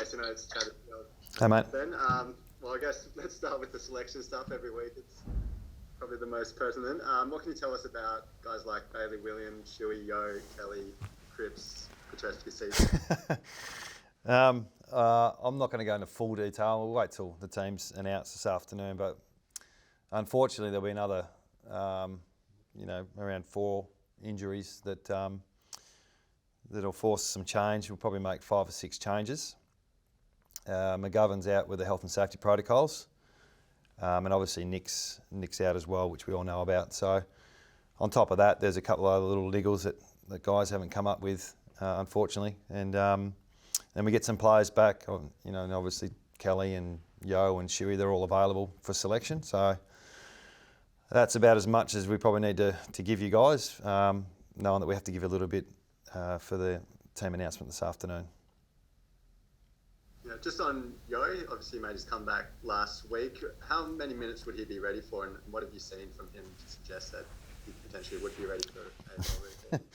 Jason, it's Chad. Hey, mate. Ben, well, I guess let's start with the selection stuff every week. It's probably the most pertinent. What can you tell us about guys like Bailey Williams, Shuey, Yo, Kelly, Cripps, Petrescu season? I'm not going to go into full detail. We'll wait till the team's announced this afternoon. But unfortunately, there'll be another, around 4 injuries that'll force some change. We'll probably make 5 or 6 changes. McGovern's out with the health and safety protocols, and obviously Nick's out as well, which we all know about. So on top of that, there's a couple of other little niggles that guys haven't come up with, unfortunately. And then we get some players back, and obviously Kelly and Yo and Shuey, they're all available for selection. So that's about as much as we probably need to give you guys, knowing that we have to give a little bit for the team announcement this afternoon. Yeah, just on Yo, obviously he made his comeback last week. How many minutes would he be ready for, and what have you seen from him to suggest that he potentially would be ready for AFL routine?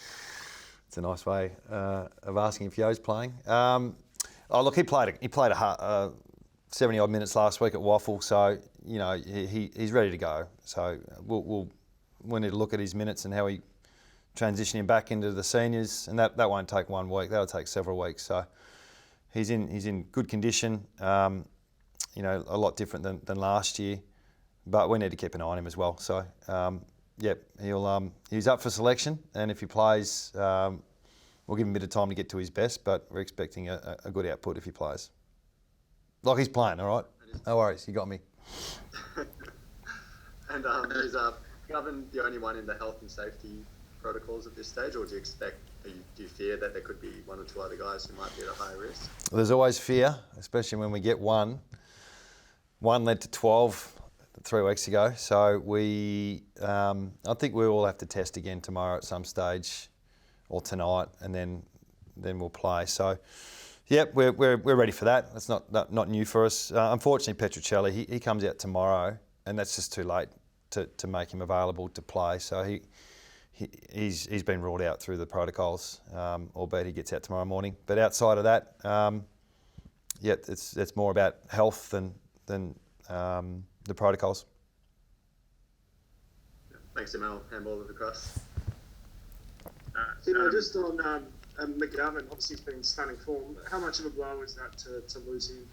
It's a nice way of asking if Yo's playing. Look, he played a 70 odd minutes last week at Waffle, so he's ready to go. So we'll need to look at his minutes and how we transition him back into the seniors, and that won't take 1 week. That'll take several weeks. So he's in good condition. A lot different than last year, but we need to keep an eye on him as well. So he's up for selection, and if he plays, we'll give him a bit of time to get to his best. But we're expecting a good output if he plays. Like he's playing, all right. No worries, you got me. And is Govern the only one in the health and safety protocols at this stage, or do you fear that there could be 1 or 2 other guys who might be at a higher risk? Well, there's always fear, especially when we get one. One led to 12 3 weeks ago, so I think we all have to test again tomorrow at some stage, or tonight, and then we'll play. So, yep, we're ready for that. That's not new for us. Unfortunately, Petruccelli, he comes out tomorrow, and that's just too late to make him available to play. So he's been ruled out through the protocols, albeit he gets out tomorrow morning. But outside of that, it's more about health than the protocols. Thanks, Tim. I'll handball it across. Just on McGovern, obviously he's been in stunning form. How much of a blow is that to lose him?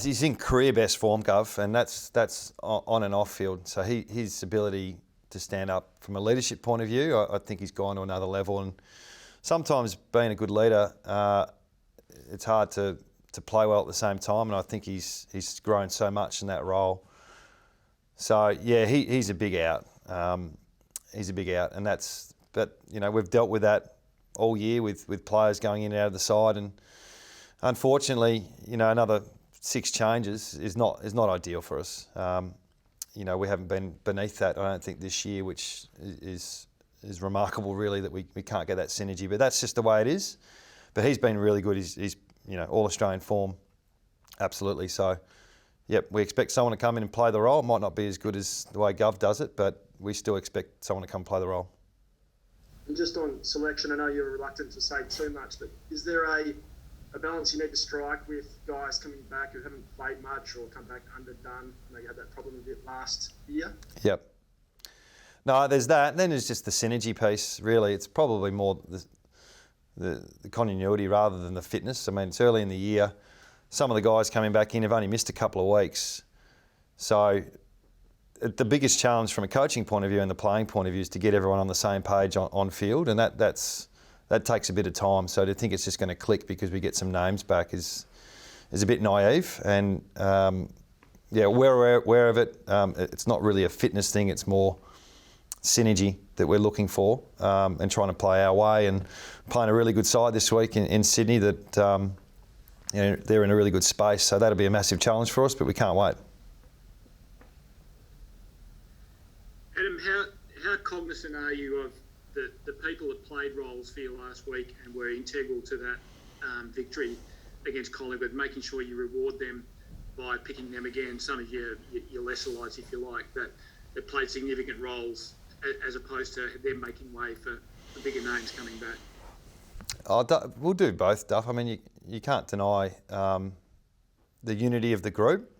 He's in career best form, Gov, and that's on and off field. So his ability to stand up from a leadership point of view, I think he's gone to another level. And sometimes being a good leader, it's hard to play well at the same time. And I think he's grown so much in that role. So yeah, he's a big out. He's a big out, and but we've dealt with that all year with players going in and out of the side, and unfortunately, another 6 changes is not ideal for us. We haven't been beneath that, I don't think, this year, which is remarkable, really, that we can't get that synergy. But that's just the way it is. But he's been really good. He's all Australian form, absolutely. So, yep, we expect someone to come in and play the role. It might not be as good as the way Gov does it, but we still expect someone to come play the role. And just on selection, I know you're reluctant to say too much, but is there a balance you need to strike with guys coming back who haven't played much or come back underdone? I know you had that problem a bit last year. Yep. No, there's that. And then there's just the synergy piece, really. It's probably more the continuity rather than the fitness. I mean, it's early in the year. Some of the guys coming back in have only missed a couple of weeks. So the biggest challenge from a coaching point of view and the playing point of view is to get everyone on the same page on field, and that takes a bit of time. So to think it's just going to click because we get some names back is a bit naive. And we're aware of it. It's not really a fitness thing. It's more synergy that we're looking for, and trying to play our way, and playing a really good side this week in Sydney that they're in a really good space. So that'll be a massive challenge for us, but we can't wait. Adam, how cognizant are you of the people that played roles for you last week and were integral to that victory against Collingwood, making sure you reward them by picking them again, some of your lesser lights, if you like, that played significant roles, as opposed to them making way for the bigger names coming back? We'll do both, Duff. I mean, you can't deny the unity of the group,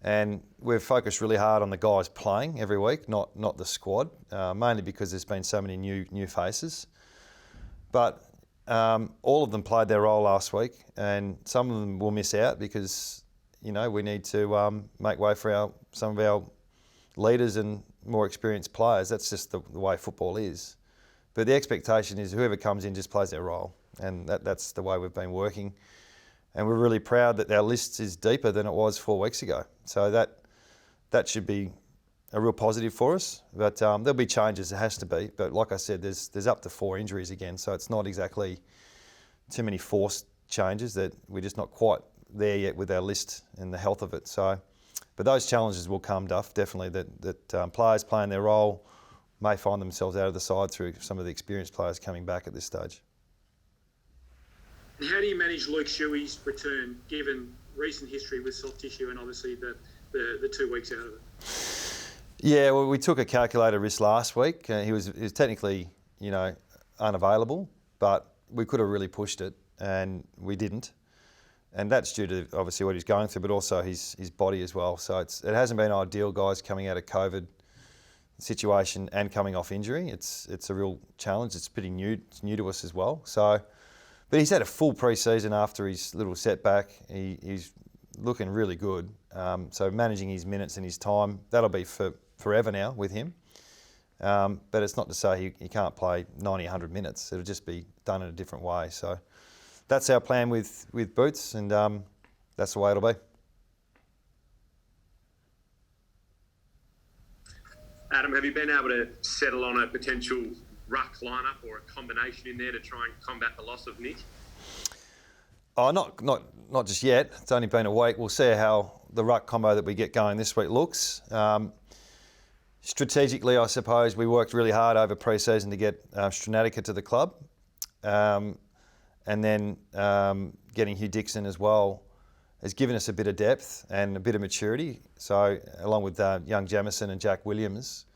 and we've focused really hard on the guys playing every week, not the squad, mainly because there's been so many new faces. But all of them played their role last week, and some of them will miss out because we need to make way for some of our leaders and more experienced players. That's just the way football is. But the expectation is whoever comes in just plays their role, and that's the way we've been working. And we're really proud that our list is deeper than it was 4 weeks ago. So that should be a real positive for us. But there'll be changes, there has to be. But like I said, there's up to 4 injuries again, so it's not exactly too many forced changes, that we're just not quite there yet with our list and the health of it. So, but those challenges will come, Duff, definitely, that players playing their role may find themselves out of the side through some of the experienced players coming back at this stage. And how do you manage Luke Shuey's return, given recent history with soft tissue and obviously the 2 weeks out of it? Yeah, well, we took a calculated risk last week. He was technically, unavailable, but we could have really pushed it, and we didn't. And that's due to obviously what he's going through, but also his body as well. So it hasn't been ideal, guys, coming out of COVID situation and coming off injury. It's a real challenge. It's pretty new. It's new to us as well. So, but he's had a full pre-season after his little setback. He's looking really good. So managing his minutes and his time, that'll be for forever now with him. But it's not to say he can't play 90, 100 minutes. It'll just be done in a different way. So that's our plan with Boots, and that's the way it'll be. Adam, have you been able to settle on a potential ruck lineup or a combination in there to try and combat the loss of Nick? Oh, not just yet. It's only been a week. We'll see how the ruck combo that we get going this week looks. Strategically, I suppose, we worked really hard over pre-season to get Stranatica to the club. And then getting Hugh Dixon as well has given us a bit of depth and a bit of maturity. So along with young Jamison and Jack Williams,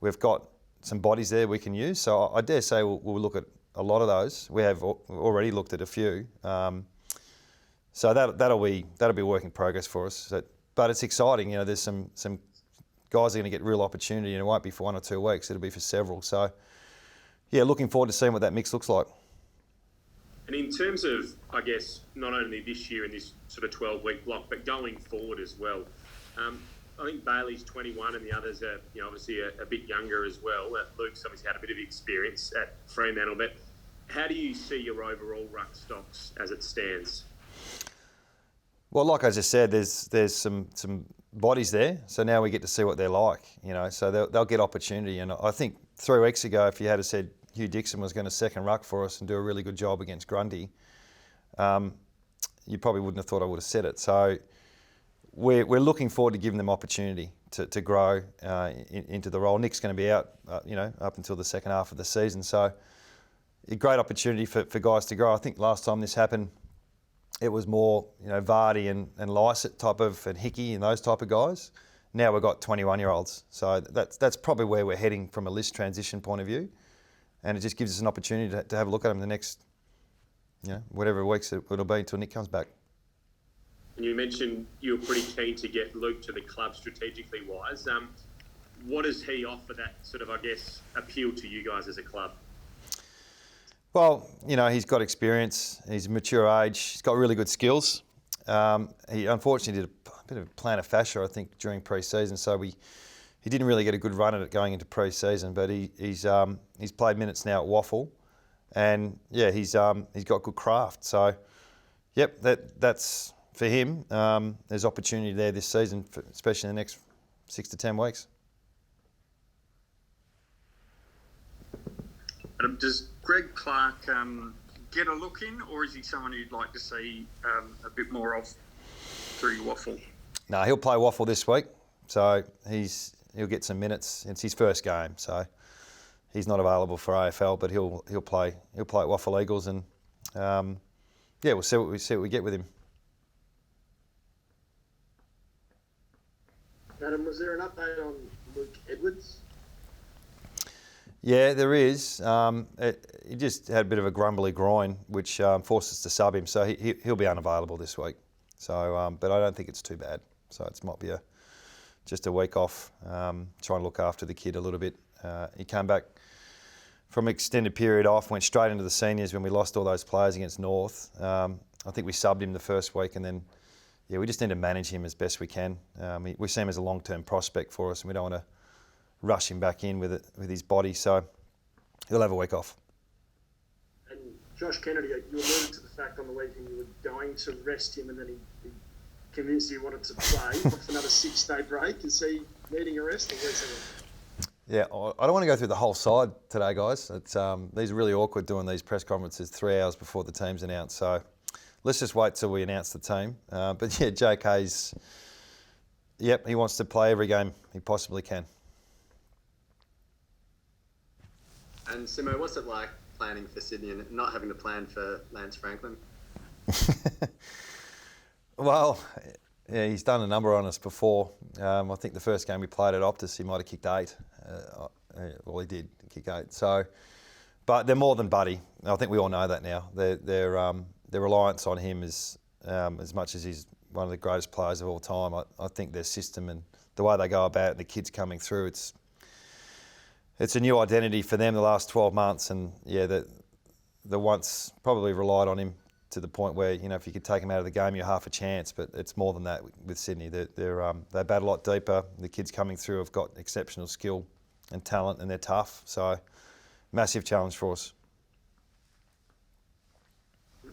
we've got some bodies there we can use. So I dare say we'll look at a lot of those. We have already looked at a few. So that'll be a work in progress for us. But it's exciting. There's some guys are going to get real opportunity, and it won't be for 1 or 2 weeks. It'll be for several. So yeah, looking forward to seeing what that mix looks like. And in terms of, I guess, not only this year in this sort of 12-week block, but going forward as well, I think Bailey's 21 and the others are, obviously a bit younger as well. Luke's obviously had a bit of experience at Fremantle, but how do you see your overall ruck stocks as it stands? Well, like I just said, there's some bodies there, so now we get to see what they're like, so they'll get opportunity. And I think 3 weeks ago, if you had said Hugh Dixon was going to second ruck for us and do a really good job against Grundy, you probably wouldn't have thought I would have said it. So we're looking forward to giving them opportunity to grow into the role. Nick's going to be out, up until the second half of the season. So a great opportunity for guys to grow. I think last time this happened, it was more, Vardy and Lysett type of, and Hickey and those type of guys. Now we've got 21-year-olds. So that's probably where we're heading from a list transition point of view. And it just gives us an opportunity to have a look at them the next, whatever weeks it'll be until Nick comes back. And you mentioned you were pretty keen to get Luke to the club strategically wise. What does he offer that sort of, I guess, appeal to you guys as a club? Well, he's got experience. He's a mature age. He's got really good skills. He unfortunately did a bit of plantar fascia, I think, during pre-season. So he didn't really get a good run at it going into pre-season. But he's played minutes now at Waffle, and yeah, he's got good craft. So, yep, that's for him. There's opportunity there this season, especially in the next 6 to 10 weeks. Does Greg Clark get a look in, or is he someone you'd like to see a bit more of through Waffle? No, he'll play Waffle this week, so he'll get some minutes. It's his first game, so he's not available for AFL, but he'll play at Waffle Eagles, and we'll see what we get with him. Adam, was there an update on Luke Edwards? Yeah, there is. He just had a bit of a grumbly groin, which forced us to sub him. So he'll be unavailable this week. So, but I don't think it's too bad. So it might be just a week off, trying to look after the kid a little bit. He came back from an extended period off, went straight into the seniors when we lost all those players against North. I think we subbed him the first week, and then we just need to manage him as best we can. We see him as a long-term prospect for us, and we don't want to rush him back in with his body, so he'll have a week off. And Josh Kennedy, you alluded to the fact on the weekend you were going to rest him, and then he convinced you wanted to play. What's another 6-day break? Is he needing a rest, or where's he? Yeah, I don't want to go through the whole side today, guys. It's these are really awkward doing these press conferences 3 hours before the team's announced, so let's just wait till we announce the team. But yeah, JK's, he wants to play every game he possibly can. And Simo, what's it like planning for Sydney and not having to plan for Lance Franklin? Well, yeah, he's done a number on us before. I think the first game we played at Optus, he might have kicked 8. Well, he did kick 8. So, but they're more than buddy. I think we all know that now. Their reliance on him is as much as he's one of the greatest players of all time. I think their system and the way they go about it, and the kids coming through, it's a new identity for them the last 12 months, and the once probably relied on him to the point where, if you could take him out of the game, you're half a chance, but it's more than that with Sydney. They bat a lot deeper. The kids coming through have got exceptional skill and talent, and they're tough, so massive challenge for us.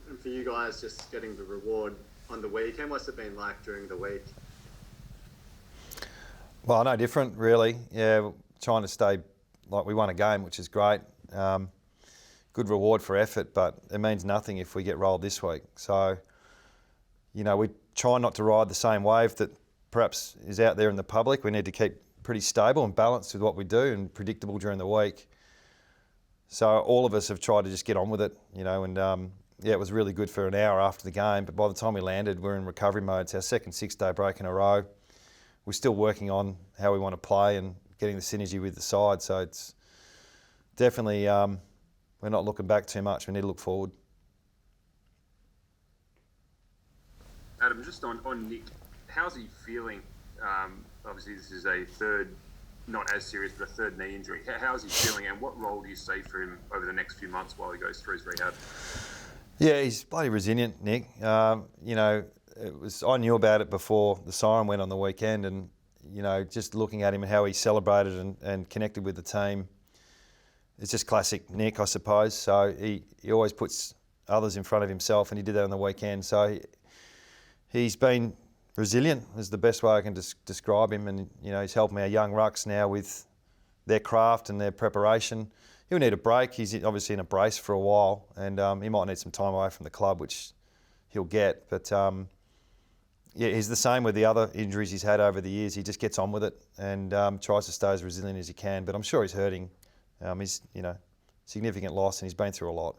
And for you guys, just getting the reward on the weekend, what's it been like during the week? Well, no different, really. Yeah, trying to stay like we won a game, which is great. Good reward for effort, but it means nothing if we get rolled this week. So, we try not to ride the same wave that perhaps is out there in the public. We need to keep pretty stable and balanced with what we do and predictable during the week. So all of us have tried to just get on with it, and it was really good for an hour after the game, but by the time we landed, we're in recovery mode. It's our second 6-day break in a row. We're still working on how we want to play and getting the synergy with the side. So it's definitely, we're not looking back too much. We need to look forward. Adam, just on Nick, how's he feeling? Obviously, this is a third, not as serious, but a third knee injury. How's he feeling, and what role do you see for him over the next few months while he goes through his rehab? Yeah, he's bloody resilient, Nick. I knew about it before the siren went on the weekend, and just looking at him and how he celebrated and connected with the team, it's just classic Nick, I suppose. So he always puts others in front of himself, and he did that on the weekend. So he's been resilient is the best way I can describe him, and he's helping our young rucks now with their craft and their preparation. He'll need a break. He's obviously in a brace for a while, and he might need some time away from the club, which he'll get. But he's the same with the other injuries he's had over the years. He just gets on with it and tries to stay as resilient as he can. But I'm sure he's hurting. He's significant loss, and he's been through a lot.